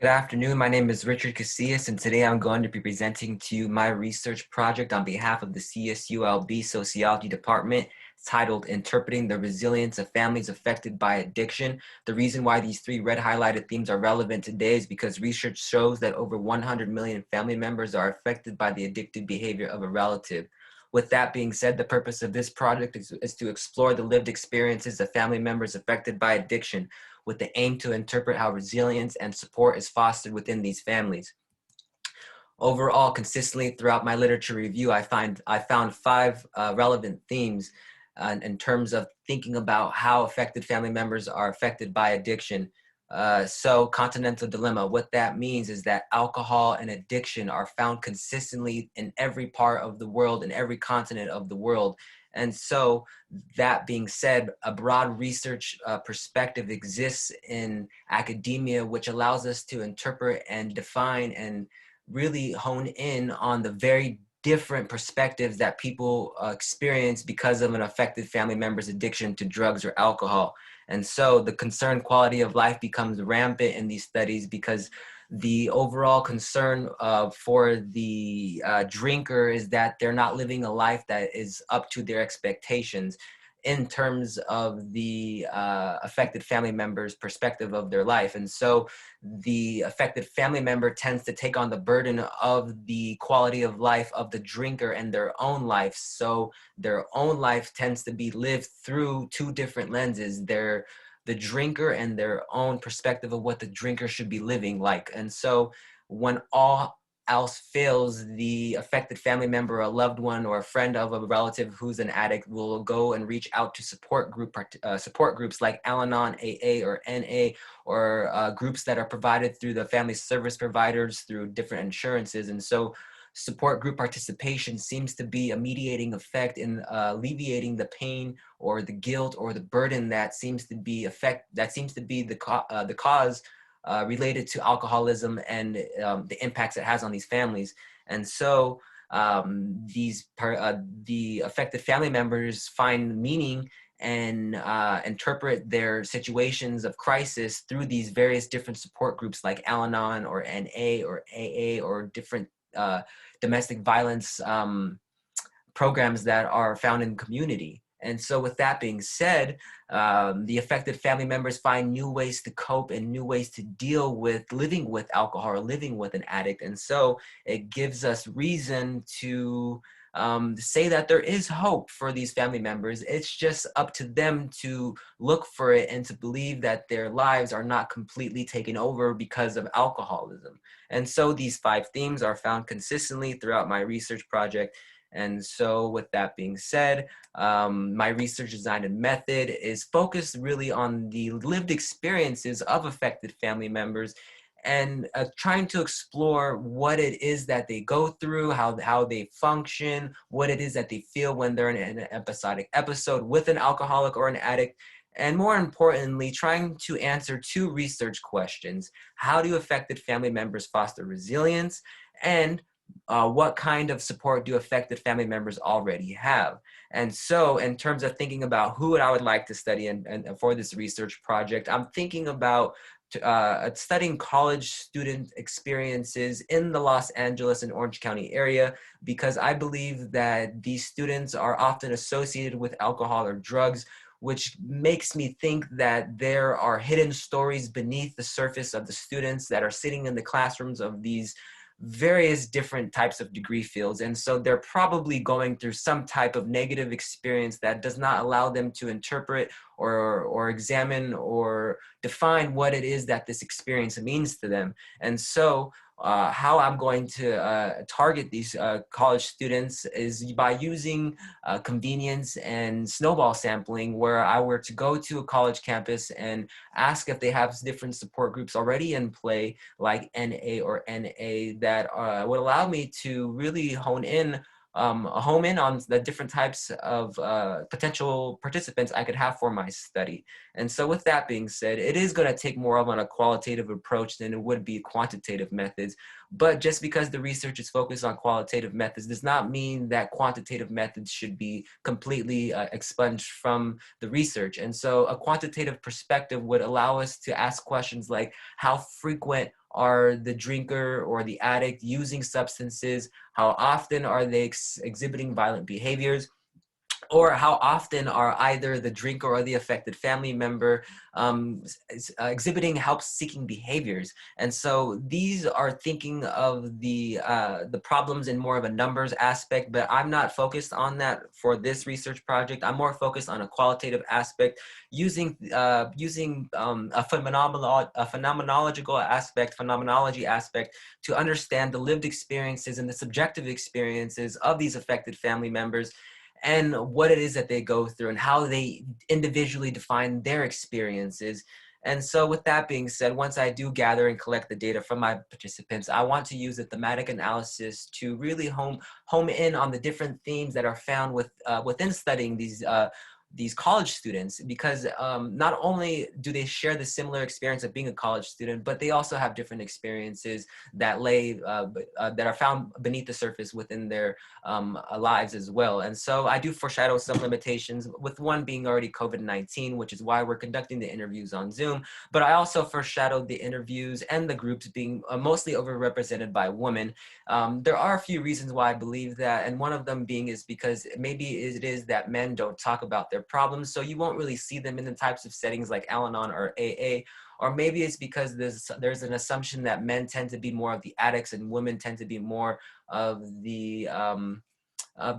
Good afternoon. My name is Richard Casillas, and today I'm going to be presenting to you my research project on behalf of the CSULB Sociology Department titled Interpreting the Resilience of Families Affected by Addiction. The reason why these three red highlighted themes are relevant today is because research shows that over 100 million family members are affected by the addictive behavior of a relative. With that being said, the purpose of this project is to explore the lived experiences of family members affected by addiction, with the aim to interpret how resilience and support is fostered within these families. Overall, consistently throughout my literature review, I found five relevant themes in terms of thinking about how affected family members are affected by addiction. So continental dilemma, what that means is that alcohol and addiction are found consistently in every part of the world, in every continent of the world. And so that being said, a broad research perspective exists in academia, which allows us to interpret and define and really hone in on the very different perspectives that people experience because of an affected family member's addiction to drugs or alcohol. And so the concerned quality of life becomes rampant in these studies because the overall concern for the drinker is that they're not living a life that is up to their expectations in terms of the affected family member's perspective of their life. And so the affected family member tends to take on the burden of the quality of life of the drinker and their own life. So their own life tends to be lived through two different lenses. The drinker and their own perspective of what the drinker should be living like. And so when all else fails, the affected family member, a loved one, or a friend of a relative who's an addict will go and reach out to support groups like Al-Anon, AA, or NA, or groups that are provided through the family service providers through different insurances. And so support group participation seems to be a mediating effect in alleviating the pain or the guilt or the burden that seems to be the cause related to alcoholism and the impacts it has on these families. And so the affected family members find meaning and interpret their situations of crisis through these various different support groups like Al-Anon or NA or AA or different domestic violence programs that are found in the community. And so with that being said, the affected family members find new ways to cope and new ways to deal with living with alcohol or living with an addict. And so it gives us reason to say that there is hope for these family members. It's just up to them to look for it and to believe that their lives are not completely taken over because of alcoholism. And so these five themes are found consistently throughout my research project. And so with that being said, my research design and method is focused really on the lived experiences of affected family members and trying to explore what it is that they go through, how they function, what it is that they feel when they're in an episodic episode with an alcoholic or an addict. And more importantly, trying to answer two research questions. How do affected family members foster resilience? And what kind of support do affected family members already have? And so in terms of thinking about who I would like to study and for this research project, I'm thinking about studying college student experiences in the Los Angeles and Orange County area, because I believe that these students are often associated with alcohol or drugs, which makes me think that there are hidden stories beneath the surface of the students that are sitting in the classrooms of these various different types of degree fields. And so they're probably going through some type of negative experience that does not allow them to interpret or examine or define what it is that this experience means to them. And so how I'm going to target these college students is by using convenience and snowball sampling, where I were to go to a college campus and ask if they have different support groups already in play, like NA or NA, that would allow me to really home in on the different types of potential participants I could have for my study. And so with that being said, it is going to take more of a qualitative approach than it would be quantitative methods. But just because the research is focused on qualitative methods does not mean that quantitative methods should be completely expunged from the research. And so a quantitative perspective would allow us to ask questions like, how frequent are the drinker or the addict using substances? How often are they exhibiting violent behaviors? Or how often are either the drinker or the affected family member exhibiting help-seeking behaviors? And so these are thinking of the problems in more of a numbers aspect, but I'm not focused on that for this research project. I'm more focused on a qualitative aspect, using a phenomenology aspect to understand the lived experiences and the subjective experiences of these affected family members, and what it is that they go through and how they individually define their experiences. And so with that being said, once I do gather and collect the data from my participants, I want to use a thematic analysis to really home in on the different themes that are found within studying these college students, because not only do they share the similar experience of being a college student, but they also have different experiences that that are found beneath the surface within their lives as well. And so I do foreshadow some limitations, with one being already COVID-19, which is why we're conducting the interviews on Zoom. But I also foreshadowed the interviews and the groups being mostly overrepresented by women. There are a few reasons why I believe that, and one of them being is because maybe it is that men don't talk about their problems, so you won't really see them in the types of settings like Al-Anon or AA. Or maybe it's because there's an assumption that men tend to be more of the addicts and women tend to be more of the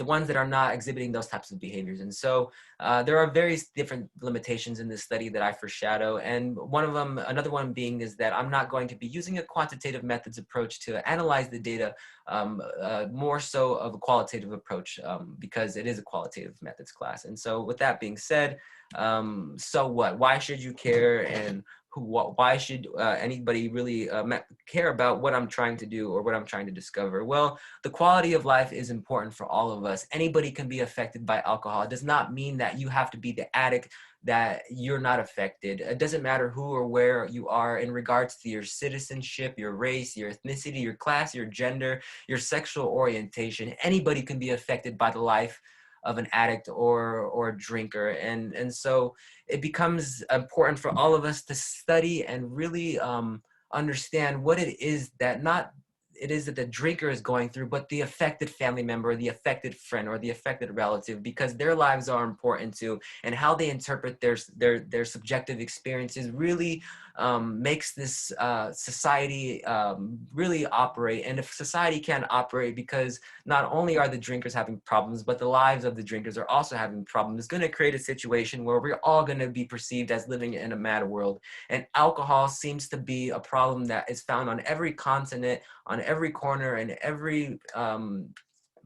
ones that are not exhibiting those types of behaviors. And so there are various different limitations in this study that I foreshadow. And another one being is that I'm not going to be using a quantitative methods approach to analyze the data, more so of a qualitative approach, because it is a qualitative methods class. And so with that being said, so what? Why should you care? And why should anybody really care about what I'm trying to do or what I'm trying to discover? Well, the quality of life is important for all of us. Anybody can be affected by alcohol. It does not mean that you have to be the addict, that you're not affected. It doesn't matter who or where you are in regards to your citizenship, your race, your ethnicity, your class, your gender, your sexual orientation. Anybody can be affected by the life of an addict or a drinker. And so it becomes important for all of us to study and really understand what it is that the drinker is going through, but the affected family member, the affected friend, or the affected relative, because their lives are important too, and how they interpret their subjective experiences really makes this society really operate. And if society can't operate because not only are the drinkers having problems, but the lives of the drinkers are also having problems, it's going to create a situation where we're all going to be perceived as living in a mad world. And alcohol seems to be a problem that is found on every continent, on every corner, and every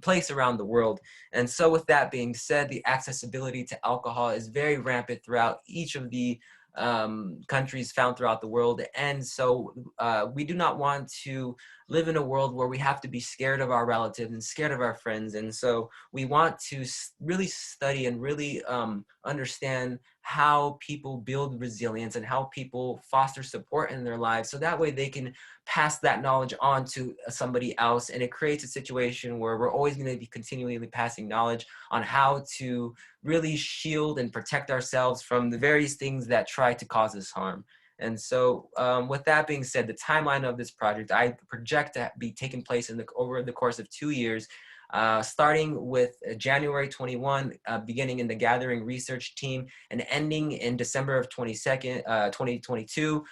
place around the world. And so with that being said, the accessibility to alcohol is very rampant throughout each of the countries found throughout the world. And so we do not want to live in a world where we have to be scared of our relatives and scared of our friends. And so we want to really study and really understand how people build resilience and how people foster support in their lives, so that way they can pass that knowledge on to somebody else. And it creates a situation where we're always going to be continually passing knowledge on how to really shield and protect ourselves from the various things that try to cause us harm. And so with that being said, the timeline of this project, I project to be taking place over the course of 2 years, starting with January 21, beginning in the gathering research team, and ending in December of 2022,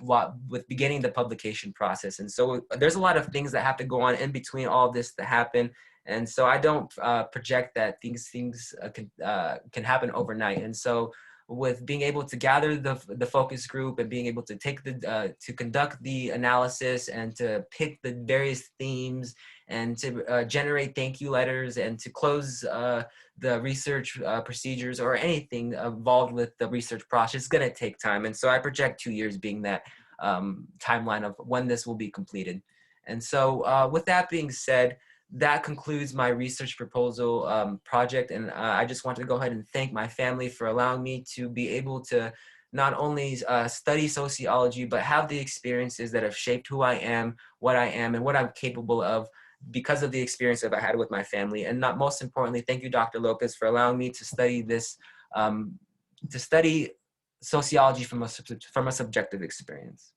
with beginning the publication process. And so there's a lot of things that have to go on in between all this to happen. And so I don't project that things can happen overnight. And so with being able to gather the focus group and being able to to conduct the analysis and to pick the various themes and to generate thank you letters and to close the research procedures or anything involved with the research process is going to take time. And so I project 2 years being that timeline of when this will be completed. And so with that being said, that concludes my research proposal project. And I just wanted to go ahead and thank my family for allowing me to be able to not only study sociology, but have the experiences that have shaped who I am, and what I'm capable of because of the experience that I had with my family. And not most importantly, thank you, Dr. Lopez, for allowing me to study this, to study sociology from a subjective experience.